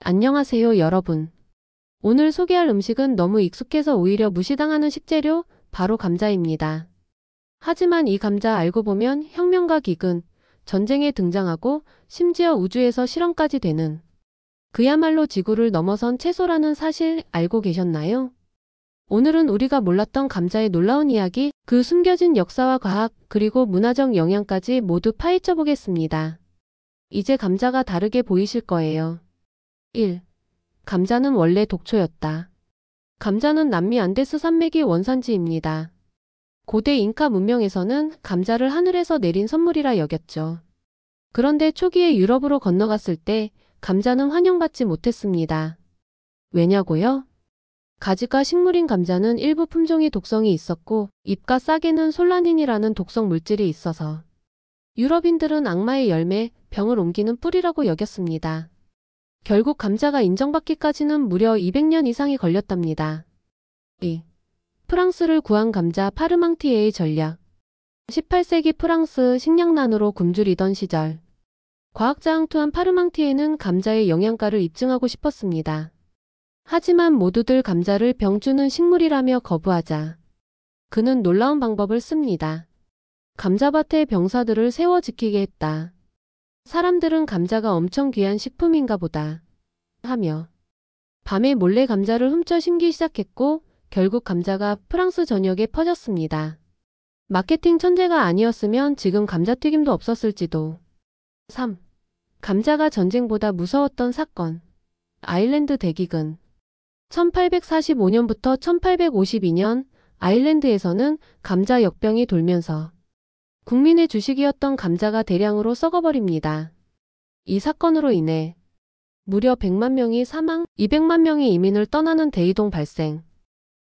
안녕하세요, 여러분. 오늘 소개할 음식은 너무 익숙해서 오히려 무시당하는 식재료, 바로 감자입니다. 하지만 이 감자 알고 보면 혁명과 기근, 전쟁에 등장하고 심지어 우주에서 실험까지 되는 그야말로 지구를 넘어선 채소라는 사실 알고 계셨나요? 오늘은 우리가 몰랐던 감자의 놀라운 이야기, 그 숨겨진 역사와 과학, 그리고 문화적 영향까지 모두 파헤쳐 보겠습니다. 이제 감자가 다르게 보이실 거예요. 1. 감자는 원래 독초였다. 감자는 남미 안데스 산맥이 원산지입니다. 고대 잉카 문명에서는 감자를 하늘에서 내린 선물이라 여겼죠. 그런데 초기에 유럽으로 건너갔을 때 감자는 환영받지 못했습니다. 왜냐고요? 가지가 식물인 감자는 일부 품종이 독성이 있었고 잎과 싹에는 솔라닌이라는 독성 물질이 있어서 유럽인들은 악마의 열매, 병을 옮기는 뿌리라고 여겼습니다. 결국 감자가 인정받기까지는 무려 200년 이상이 걸렸답니다. 2. 프랑스를 구한 감자 파르망티에의 전략. 18세기 프랑스 식량난으로 굶주리던 시절, 과학자 앙투안 파르망티에는 감자의 영양가를 입증하고 싶었습니다. 하지만 모두들 감자를 병주는 식물이라며 거부하자 그는 놀라운 방법을 씁니다. 감자밭에 병사들을 세워 지키게 했다. 사람들은 감자가 엄청 귀한 식품인가 보다 하며 밤에 몰래 감자를 훔쳐 심기 시작했고 결국 감자가 프랑스 전역에 퍼졌습니다. 마케팅 천재가 아니었으면 지금 감자튀김도 없었을지도. 3. 감자가 전쟁보다 무서웠던 사건. 아일랜드 대기근. 1845년부터 1852년 아일랜드에서는 감자 역병이 돌면서 국민의 주식이었던 감자가 대량으로 썩어버립니다. 이 사건으로 인해 무려 100만 명이 사망, 200만 명이 이민을 떠나는 대이동 발생.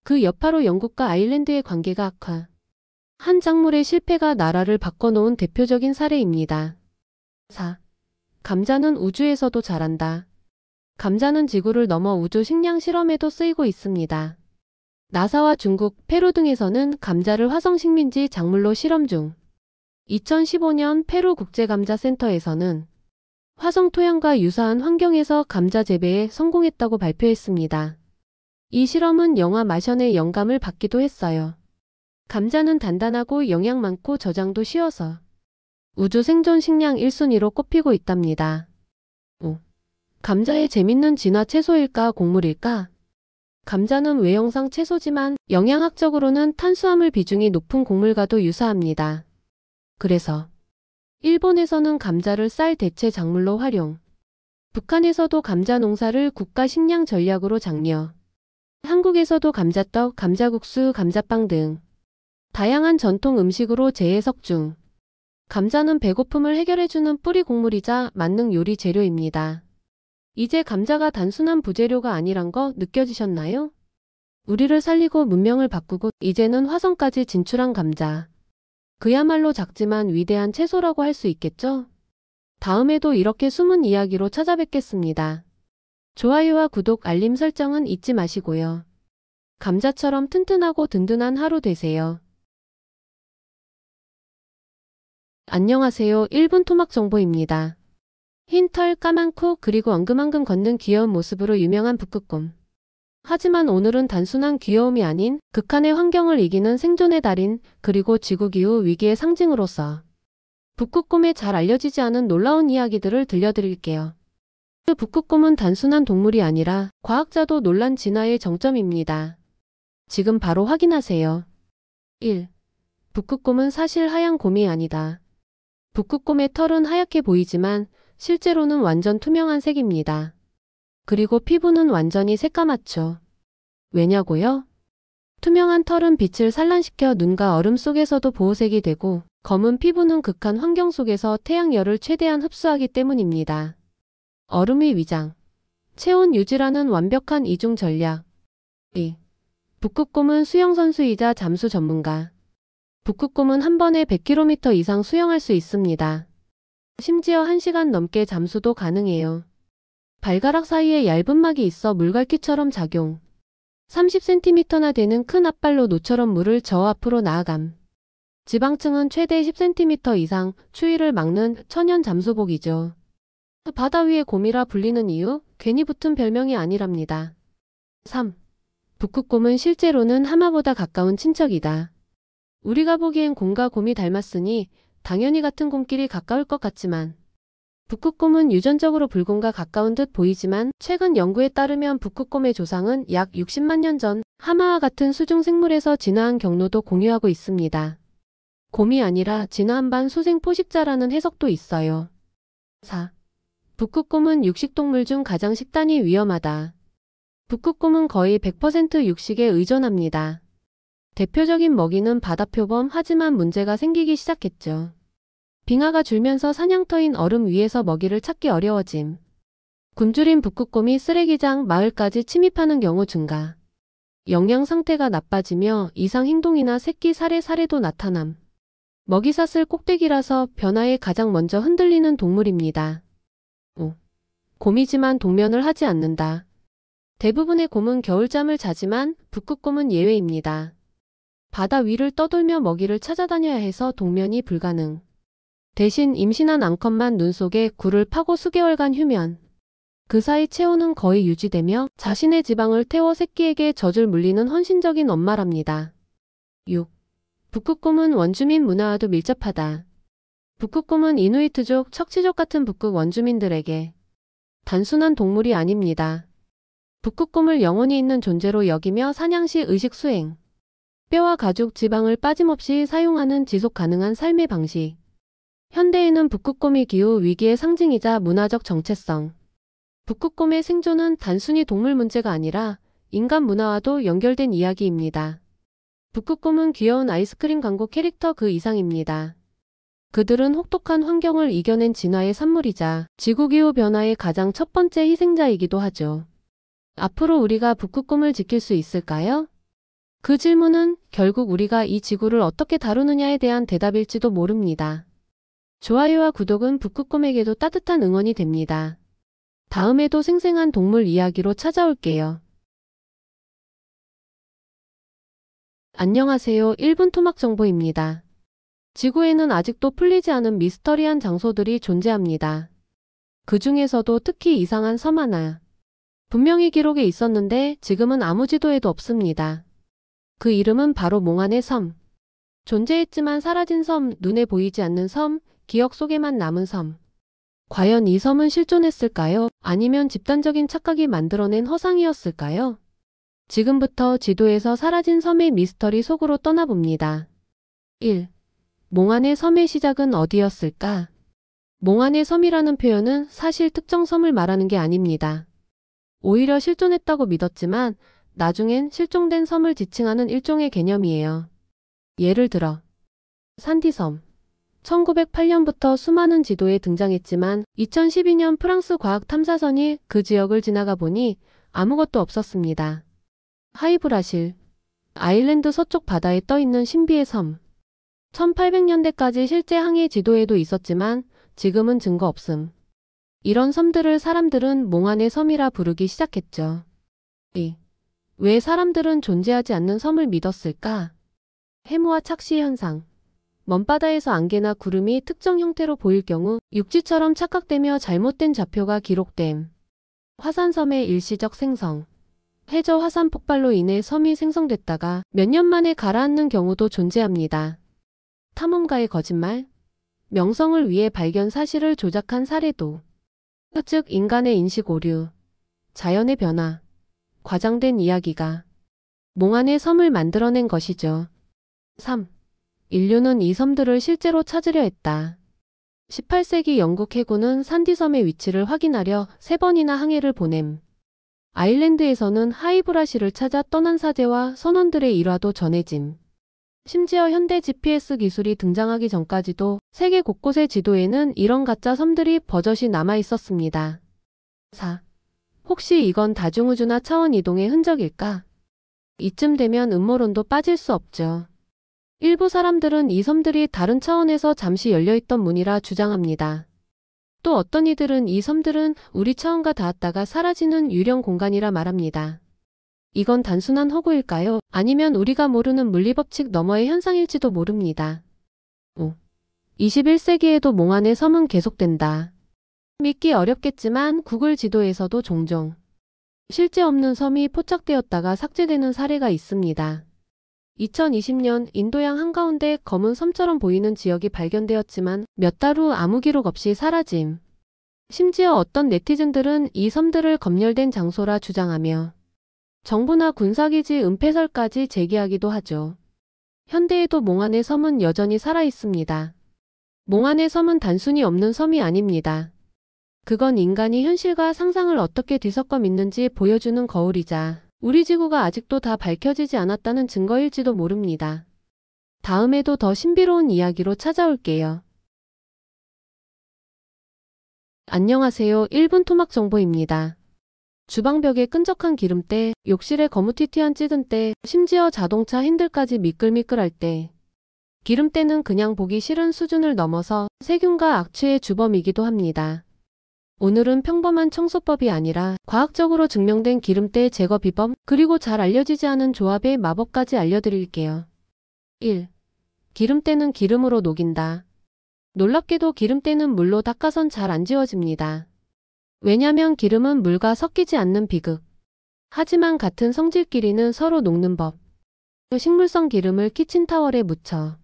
그 여파로 영국과 아일랜드의 관계가 악화. 한 작물의 실패가 나라를 바꿔놓은 대표적인 사례입니다. 4. 감자는 우주에서도 자란다. 감자는 지구를 넘어 우주 식량 실험에도 쓰이고 있습니다. 나사와 중국, 페루 등에서는 감자를 화성 식민지 작물로 실험 중. 2015년 페루 국제감자센터에서는 화성 토양과 유사한 환경에서 감자 재배에 성공했다고 발표했습니다. 이 실험은 영화 마션의 영감을 받기도 했어요. 감자는 단단하고 영양 많고 저장도 쉬워서 우주 생존 식량 1순위로 꼽히고 있답니다. 5. 감자의 재밌는 진화 채소일까 곡물일까? 감자는 외형상 채소지만 영양학적으로는 탄수화물 비중이 높은 곡물과도 유사합니다. 그래서 일본에서는 감자를 쌀 대체 작물로 활용. 북한에서도 감자 농사를 국가 식량 전략으로 장려. 한국에서도 감자떡, 감자국수, 감자빵 등 다양한 전통 음식으로 재해석 중. 감자는 배고픔을 해결해주는 뿌리 곡물이자 만능 요리 재료입니다. 이제 감자가 단순한 부재료가 아니란 거 느껴지셨나요? 우리를 살리고 문명을 바꾸고 이제는 화성까지 진출한 감자. 그야말로 작지만 위대한 채소라고 할 수 있겠죠? 다음에도 이렇게 숨은 이야기로 찾아뵙겠습니다. 좋아요와 구독, 알림 설정은 잊지 마시고요. 감자처럼 튼튼하고 든든한 하루 되세요. 안녕하세요. 1분 토막 정보입니다. 흰 털, 까만 코, 그리고 엉금엉금 걷는 귀여운 모습으로 유명한 북극곰. 하지만 오늘은 단순한 귀여움이 아닌 극한의 환경을 이기는 생존의 달인, 그리고 지구기후 위기의 상징으로서 북극곰의 잘 알려지지 않은 놀라운 이야기들을 들려드릴게요. 그 북극곰은 단순한 동물이 아니라 과학자도 놀란 진화의 정점입니다. 지금 바로 확인하세요. 1. 북극곰은 사실 하얀 곰이 아니다. 북극곰의 털은 하얗게 보이지만 실제로는 완전 투명한 색입니다. 그리고 피부는 완전히 새까맣죠. 왜냐고요? 투명한 털은 빛을 산란시켜 눈과 얼음 속에서도 보호색이 되고 검은 피부는 극한 환경 속에서 태양열을 최대한 흡수하기 때문입니다. 얼음의 위장, 체온 유지라는 완벽한 이중 전략. 2. 북극곰은 수영선수이자 잠수 전문가. 북극곰은 한 번에 100km 이상 수영할 수 있습니다. 심지어 1시간 넘게 잠수도 가능해요. 발가락 사이에 얇은 막이 있어 물갈퀴처럼 작용. 30cm나 되는 큰 앞발로 노처럼 물을 저 앞으로 나아감. 지방층은 최대 10cm 이상 추위를 막는 천연 잠수복이죠. 바다 위의 곰이라 불리는 이유, 괜히 붙은 별명이 아니랍니다. 3. 북극곰은 실제로는 하마보다 가까운 친척이다. 우리가 보기엔 곰과 곰이 닮았으니 당연히 같은 곰끼리 가까울 것 같지만 북극곰은 유전적으로 불곰과 가까운 듯 보이지만 최근 연구에 따르면 북극곰의 조상은 약 60만 년 전 하마와 같은 수중 생물에서 진화한 경로도 공유하고 있습니다. 곰이 아니라 진화한 반 수생 포식자라는 해석도 있어요. 4. 북극곰은 육식동물 중 가장 식단이 위험하다. 북극곰은 거의 100% 육식에 의존합니다. 대표적인 먹이는 바다표범, 하지만 문제가 생기기 시작했죠. 빙하가 줄면서 사냥터인 얼음 위에서 먹이를 찾기 어려워짐. 굶주린 북극곰이 쓰레기장, 마을까지 침입하는 경우 증가. 영양 상태가 나빠지며 이상 행동이나 새끼 사례도 나타남. 먹이사슬 꼭대기라서 변화에 가장 먼저 흔들리는 동물입니다. 5. 곰이지만 동면을 하지 않는다. 대부분의 곰은 겨울잠을 자지만 북극곰은 예외입니다. 바다 위를 떠돌며 먹이를 찾아다녀야 해서 동면이 불가능. 대신 임신한 암컷만 눈 속에 굴을 파고 수개월간 휴면. 그 사이 체온은 거의 유지되며 자신의 지방을 태워 새끼에게 젖을 물리는 헌신적인 엄마랍니다. 6. 북극곰은 원주민 문화와도 밀접하다. 북극곰은 이누이트족, 척치족 같은 북극 원주민들에게 단순한 동물이 아닙니다. 북극곰을 영혼이 있는 존재로 여기며 사냥 시 의식 수행, 뼈와 가죽, 지방을 빠짐없이 사용하는 지속 가능한 삶의 방식. 현대에는 북극곰이 기후 위기의 상징이자 문화적 정체성. 북극곰의 생존은 단순히 동물 문제가 아니라 인간 문화와도 연결된 이야기입니다. 북극곰은 귀여운 아이스크림 광고 캐릭터 그 이상입니다. 그들은 혹독한 환경을 이겨낸 진화의 산물이자 지구기후 변화의 가장 첫 번째 희생자이기도 하죠. 앞으로 우리가 북극곰을 지킬 수 있을까요? 그 질문은 결국 우리가 이 지구를 어떻게 다루느냐에 대한 대답일지도 모릅니다. 좋아요와 구독은 북극곰에게도 따뜻한 응원이 됩니다. 다음에도 생생한 동물 이야기로 찾아올게요. 안녕하세요. 1분 토막 정보입니다. 지구에는 아직도 풀리지 않은 미스터리한 장소들이 존재합니다. 그 중에서도 특히 이상한 섬 하나. 분명히 기록에 있었는데 지금은 아무 지도에도 없습니다. 그 이름은 바로 몽환의 섬. 존재했지만 사라진 섬, 눈에 보이지 않는 섬, 기억 속에만 남은 섬. 과연 이 섬은 실존했을까요? 아니면 집단적인 착각이 만들어낸 허상이었을까요? 지금부터 지도에서 사라진 섬의 미스터리 속으로 떠나봅니다. 1. 몽환의 섬의 시작은 어디였을까? 몽환의 섬이라는 표현은 사실 특정 섬을 말하는 게 아닙니다. 오히려 실존했다고 믿었지만 나중엔 실종된 섬을 지칭하는 일종의 개념이에요. 예를 들어 산디섬. 1908년부터 수많은 지도에 등장했지만 2012년 프랑스 과학 탐사선이 그 지역을 지나가 보니 아무것도 없었습니다. 하이브라실. 아일랜드 서쪽 바다에 떠있는 신비의 섬. 1800년대까지 실제 항해 지도에도 있었지만 지금은 증거 없음. 이런 섬들을 사람들은 몽환의 섬이라 부르기 시작했죠. 2. 왜 사람들은 존재하지 않는 섬을 믿었을까? 해무와 착시 현상. 먼바다에서 안개나 구름이 특정 형태로 보일 경우 육지처럼 착각되며 잘못된 좌표가 기록됨. 화산섬의 일시적 생성. 해저 화산 폭발로 인해 섬이 생성됐다가 몇 년 만에 가라앉는 경우도 존재합니다. 탐험가의 거짓말. 명성을 위해 발견 사실을 조작한 사례도. 즉 인간의 인식 오류, 자연의 변화, 과장된 이야기가 몽환의 섬을 만들어낸 것이죠. 3. 인류는 이 섬들을 실제로 찾으려 했다. 18세기 영국 해군은 산디섬의 위치를 확인하려 3번이나 항해를 보냄. 아일랜드에서는 하이브라시를 찾아 떠난 사제와 선원들의 일화도 전해짐. 심지어 현대 GPS 기술이 등장하기 전까지도 세계 곳곳의 지도에는 이런 가짜 섬들이 버젓이 남아 있었습니다. 4. 혹시 이건 다중우주나 차원 이동의 흔적일까? 이쯤 되면 음모론도 빠질 수 없죠. 일부 사람들은 이 섬들이 다른 차원에서 잠시 열려있던 문이라 주장합니다. 또 어떤 이들은 이 섬들은 우리 차원과 닿았다가 사라지는 유령 공간이라 말합니다. 이건 단순한 허구일까요? 아니면 우리가 모르는 물리법칙 너머의 현상일지도 모릅니다. 5. 21세기에도 몽환의 섬은 계속된다. 믿기 어렵겠지만 구글 지도에서도 종종 실제 없는 섬이 포착되었다가 삭제되는 사례가 있습니다. 2020년 인도양 한가운데 검은 섬처럼 보이는 지역이 발견되었지만 몇 달 후 아무 기록 없이 사라짐. 심지어 어떤 네티즌들은 이 섬들을 검열된 장소라 주장하며 정부나 군사기지 은폐설까지 제기하기도 하죠. 현대에도 몽환의 섬은 여전히 살아있습니다. 몽환의 섬은 단순히 없는 섬이 아닙니다. 그건 인간이 현실과 상상을 어떻게 뒤섞어 믿는지 보여주는 거울이자 우리 지구가 아직도 다 밝혀지지 않았다는 증거일지도 모릅니다. 다음에도 더 신비로운 이야기로 찾아올게요. 안녕하세요. 1분 토막 정보입니다. 주방벽에 끈적한 기름때, 욕실에 거무튀튀한 찌든때, 심지어 자동차 핸들까지 미끌미끌할 때. 기름때는 그냥 보기 싫은 수준을 넘어서 세균과 악취의 주범이기도 합니다. 오늘은 평범한 청소법이 아니라 과학적으로 증명된 기름때 제거 비법, 그리고 잘 알려지지 않은 조합의 마법까지 알려드릴게요. 1. 기름때는 기름으로 녹인다. 놀랍게도 기름때는 물로 닦아선 잘 안 지워집니다. 왜냐면 기름은 물과 섞이지 않는 비극. 하지만 같은 성질끼리는 서로 녹는 법. 식물성 기름을 키친타월에 묻혀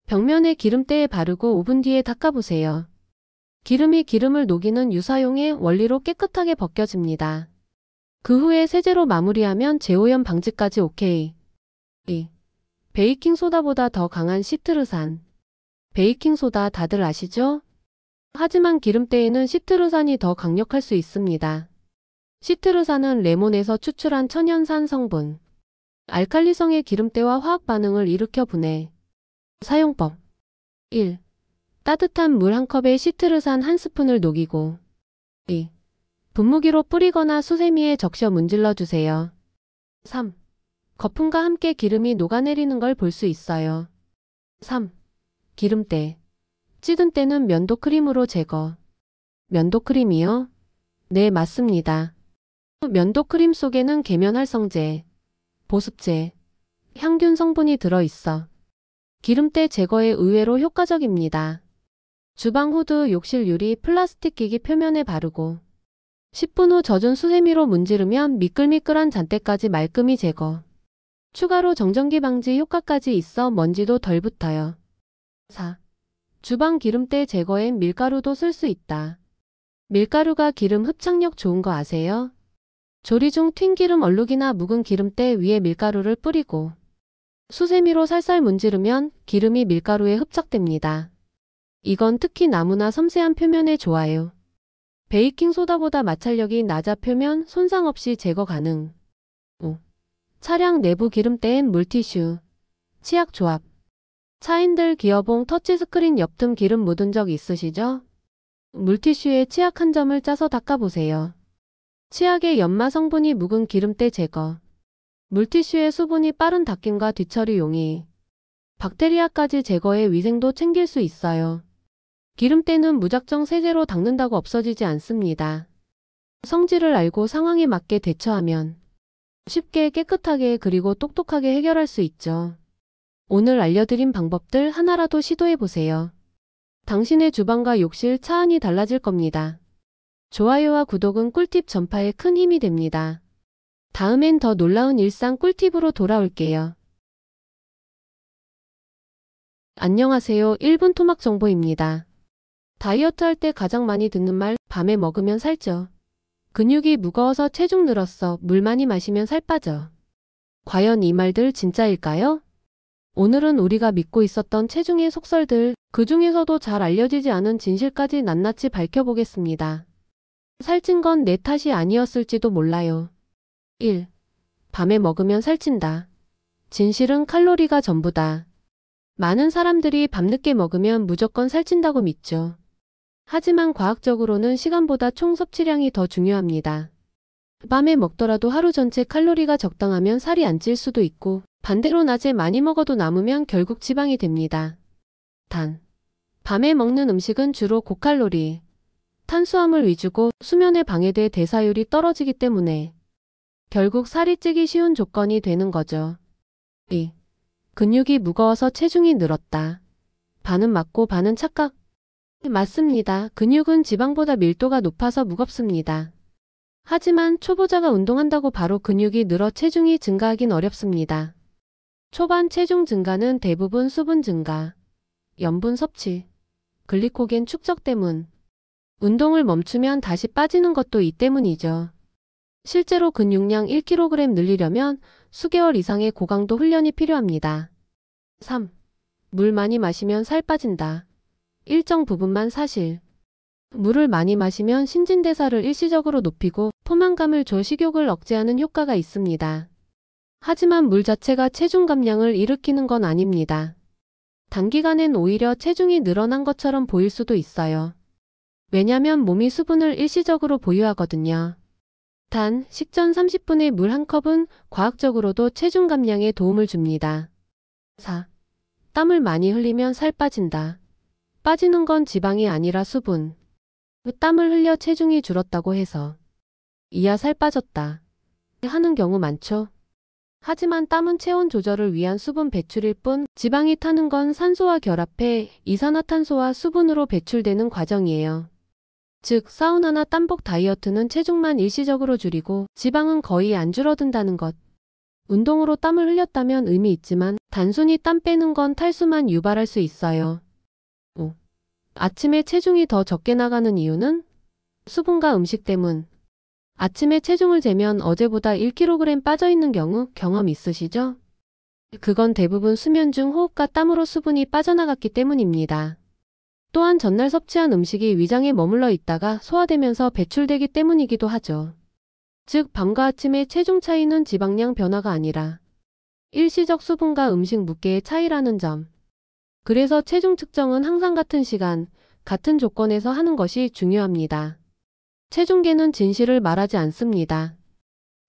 벽면에 기름때에 바르고 5분 뒤에 닦아보세요. 기름이 기름을 녹이는 유사용의 원리로 깨끗하게 벗겨집니다. 그 후에 세제로 마무리하면 제오염 방지까지 오케이. 2. 베이킹소다보다 더 강한 시트르산. 베이킹소다 다들 아시죠? 하지만 기름때에는 시트르산이 더 강력할 수 있습니다. 시트르산은 레몬에서 추출한 천연산 성분. 알칼리성의 기름때와 화학 반응을 일으켜 분해. 사용법 1. 따뜻한 물 한 컵에 시트르산 한 스푼을 녹이고 2. 분무기로 뿌리거나 수세미에 적셔 문질러 주세요. 3. 거품과 함께 기름이 녹아내리는 걸 볼 수 있어요. 3. 기름때. 찌든 때는 면도 크림으로 제거. 면도 크림이요? 네, 맞습니다. 면도 크림 속에는 계면활성제, 보습제, 향균 성분이 들어있어 기름때 제거에 의외로 효과적입니다. 주방 후드, 욕실 유리, 플라스틱 기기 표면에 바르고 10분 후 젖은 수세미로 문지르면 미끌미끌한 잔때까지 말끔히 제거. 추가로 정전기 방지 효과까지 있어 먼지도 덜 붙어요. 4. 주방 기름때 제거엔 밀가루도 쓸 수 있다. 밀가루가 기름 흡착력 좋은 거 아세요? 조리 중 튄 기름 얼룩이나 묵은 기름때 위에 밀가루를 뿌리고 수세미로 살살 문지르면 기름이 밀가루에 흡착됩니다. 이건 특히 나무나 섬세한 표면에 좋아요. 베이킹소다보다 마찰력이 낮아 표면 손상 없이 제거 가능. 5. 차량 내부 기름때엔 물티슈. 치약 조합. 차 핸들, 기어봉, 터치스크린 옆 틈 기름 묻은 적 있으시죠? 물티슈에 치약 한 점을 짜서 닦아보세요. 치약의 연마 성분이 묵은 기름때 제거. 물티슈의 수분이 빠른 닦임과 뒤처리 용이. 박테리아까지 제거해 위생도 챙길 수 있어요. 기름때는 무작정 세제로 닦는다고 없어지지 않습니다. 성질을 알고 상황에 맞게 대처하면 쉽게 깨끗하게 그리고 똑똑하게 해결할 수 있죠. 오늘 알려드린 방법들 하나라도 시도해보세요. 당신의 주방과 욕실, 차 안이 달라질 겁니다. 좋아요와 구독은 꿀팁 전파에 큰 힘이 됩니다. 다음엔 더 놀라운 일상 꿀팁으로 돌아올게요. 안녕하세요. 1분 토막 정보입니다. 다이어트 할 때 가장 많이 듣는 말, 밤에 먹으면 살쪄. 근육이 무거워서 체중 늘었어. 물 많이 마시면 살 빠져. 과연 이 말들 진짜일까요? 오늘은 우리가 믿고 있었던 체중의 속설들, 그 중에서도 잘 알려지지 않은 진실까지 낱낱이 밝혀보겠습니다. 살찐 건 내 탓이 아니었을지도 몰라요. 1. 밤에 먹으면 살찐다. 진실은 칼로리가 전부다. 많은 사람들이 밤늦게 먹으면 무조건 살찐다고 믿죠. 하지만 과학적으로는 시간보다 총 섭취량이 더 중요합니다. 밤에 먹더라도 하루 전체 칼로리가 적당하면 살이 안 찔 수도 있고 반대로 낮에 많이 먹어도 남으면 결국 지방이 됩니다. 단, 밤에 먹는 음식은 주로 고칼로리, 탄수화물 위주고 수면에 방해돼 대사율이 떨어지기 때문에 결국 살이 찌기 쉬운 조건이 되는 거죠. 2. 근육이 무거워서 체중이 늘었다. 반은 맞고 반은 착각. 맞습니다. 근육은 지방보다 밀도가 높아서 무겁습니다. 하지만 초보자가 운동한다고 바로 근육이 늘어 체중이 증가하긴 어렵습니다. 초반 체중 증가는 대부분 수분 증가, 염분 섭취, 글리코겐 축적 때문, 운동을 멈추면 다시 빠지는 것도 이 때문이죠. 실제로 근육량 1kg 늘리려면 수개월 이상의 고강도 훈련이 필요합니다. 3. 물 많이 마시면 살 빠진다. 일정 부분만 사실. 물을 많이 마시면 신진대사를 일시적으로 높이고 포만감을 줘 식욕을 억제하는 효과가 있습니다. 하지만 물 자체가 체중 감량을 일으키는 건 아닙니다. 단기간엔 오히려 체중이 늘어난 것처럼 보일 수도 있어요. 왜냐면 몸이 수분을 일시적으로 보유하거든요. 단, 식전 30분의 물 한 컵은 과학적으로도 체중 감량에 도움을 줍니다. 4. 땀을 많이 흘리면 살 빠진다. 빠지는 건 지방이 아니라 수분. 땀을 흘려 체중이 줄었다고 해서 이야 살 빠졌다 하는 경우 많죠. 하지만 땀은 체온 조절을 위한 수분 배출일 뿐 지방이 타는 건 산소와 결합해 이산화탄소와 수분으로 배출되는 과정이에요. 즉 사우나나 땀복 다이어트는 체중만 일시적으로 줄이고 지방은 거의 안 줄어든다는 것. 운동으로 땀을 흘렸다면 의미 있지만 단순히 땀 빼는 건 탈수만 유발할 수 있어요. 5. 아침에 체중이 더 적게 나가는 이유는 수분과 음식 때문. 아침에 체중을 재면 어제보다 1kg 빠져있는 경우 경험 있으시죠? 그건 대부분 수면 중 호흡과 땀으로 수분이 빠져나갔기 때문입니다. 또한 전날 섭취한 음식이 위장에 머물러 있다가 소화되면서 배출되기 때문이기도 하죠. 즉 밤과 아침의 체중 차이는 지방량 변화가 아니라 일시적 수분과 음식 무게의 차이라는 점. 그래서 체중 측정은 항상 같은 시간, 같은 조건에서 하는 것이 중요합니다. 체중계는 진실을 말하지 않습니다.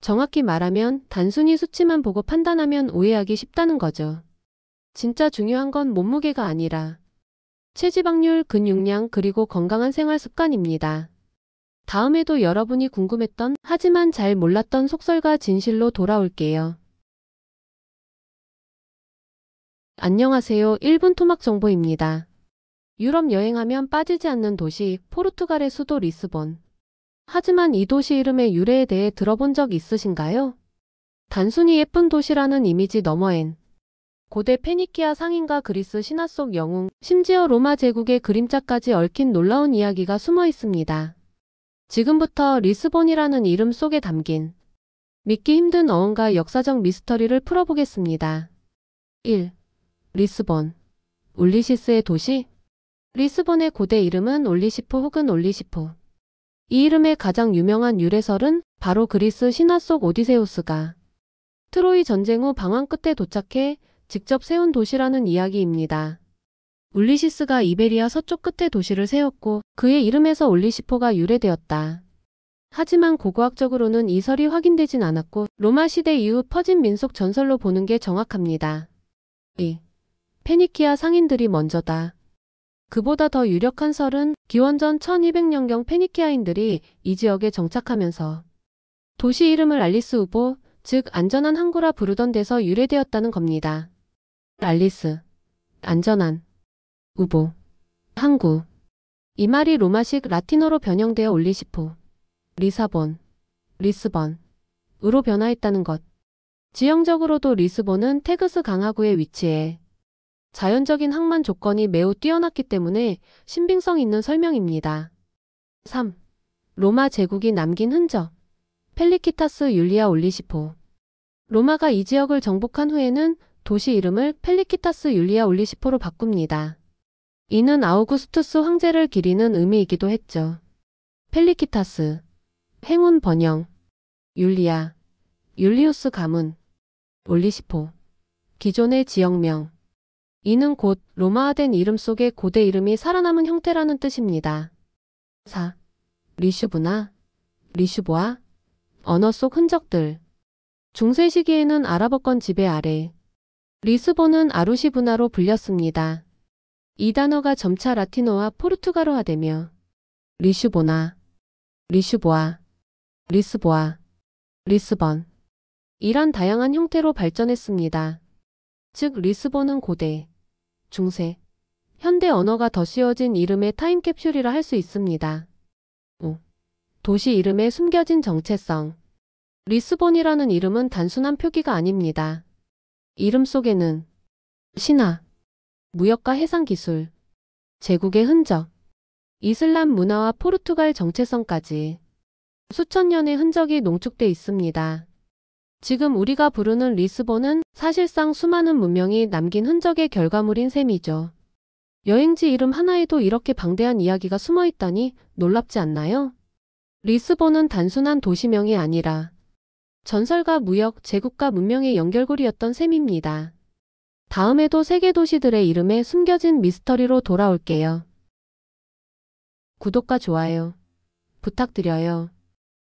정확히 말하면 단순히 수치만 보고 판단하면 오해하기 쉽다는 거죠. 진짜 중요한 건 몸무게가 아니라 체지방률, 근육량, 그리고 건강한 생활 습관입니다. 다음에도 여러분이 궁금했던 하지만 잘 몰랐던 속설과 진실로 돌아올게요. 안녕하세요. 1분 토막 정보입니다. 유럽 여행하면 빠지지 않는 도시, 포르투갈의 수도 리스본. 하지만 이 도시 이름의 유래에 대해 들어본 적 있으신가요? 단순히 예쁜 도시라는 이미지 너머엔 고대 페니키아 상인과 그리스 신화 속 영웅, 심지어 로마 제국의 그림자까지 얽힌 놀라운 이야기가 숨어 있습니다. 지금부터 리스본이라는 이름 속에 담긴 믿기 힘든 어원과 역사적 미스터리를 풀어보겠습니다. 1. 리스본. 울리시스의 도시? 리스본의 고대 이름은 올리시포 혹은 올리시포. 이 이름의 가장 유명한 유래설은 바로 그리스 신화 속 오디세우스가 트로이 전쟁 후 방황 끝에 도착해 직접 세운 도시라는 이야기입니다. 울리시스가 이베리아 서쪽 끝에 도시를 세웠고 그의 이름에서 올리시포가 유래되었다. 하지만 고고학적으로는 이 설이 확인되진 않았고 로마 시대 이후 퍼진 민속 전설로 보는 게 정확합니다. 2. 페니키아 상인들이 먼저다. 그보다 더 유력한 설은 기원전 1200년경 페니키아인들이 이 지역에 정착하면서 도시 이름을 알리스 우보, 즉 안전한 항구라 부르던 데서 유래되었다는 겁니다. 알리스, 안전한, 우보, 항구. 이 말이 로마식 라틴어로 변형되어 올리시포, 리사본, 리스번으로 변화했다는 것. 지형적으로도 리스본은 테그스 강하구에 위치해 자연적인 항만 조건이 매우 뛰어났기 때문에 신빙성 있는 설명입니다. 3. 로마 제국이 남긴 흔적. 펠리키타스 율리아 올리시포. 로마가 이 지역을 정복한 후에는 도시 이름을 펠리키타스 율리아 올리시포로 바꿉니다. 이는 아우구스투스 황제를 기리는 의미이기도 했죠. 펠리키타스, 행운 번영, 율리아, 율리우스 가문, 올리시포, 기존의 지역명. 이는 곧 로마화된 이름 속에 고대 이름이 살아남은 형태라는 뜻입니다. 4. 리슈브나, 리슈보아, 언어 속 흔적들. 중세 시기에는 아랍어권 지배 아래 리스본은 아루시브나로 불렸습니다. 이 단어가 점차 라틴어와 포르투갈어화되며 리슈보나, 리슈보아, 리스보아, 리스번 이란 다양한 형태로 발전했습니다. 즉 리스본은 고대, 중세, 현대 언어가 덧씌워진 이름의 타임캡슐이라 할 수 있습니다. 5. 도시 이름의 숨겨진 정체성. 리스본이라는 이름은 단순한 표기가 아닙니다. 이름 속에는 신화, 무역과 해상기술, 제국의 흔적, 이슬람 문화와 포르투갈 정체성까지 수천 년의 흔적이 농축돼 있습니다. 지금 우리가 부르는 리스본은 사실상 수많은 문명이 남긴 흔적의 결과물인 셈이죠. 여행지 이름 하나에도 이렇게 방대한 이야기가 숨어 있다니 놀랍지 않나요? 리스본은 단순한 도시명이 아니라 전설과 무역, 제국과 문명의 연결고리였던 셈입니다. 다음에도 세계 도시들의 이름에 숨겨진 미스터리로 돌아올게요. 구독과 좋아요 부탁드려요.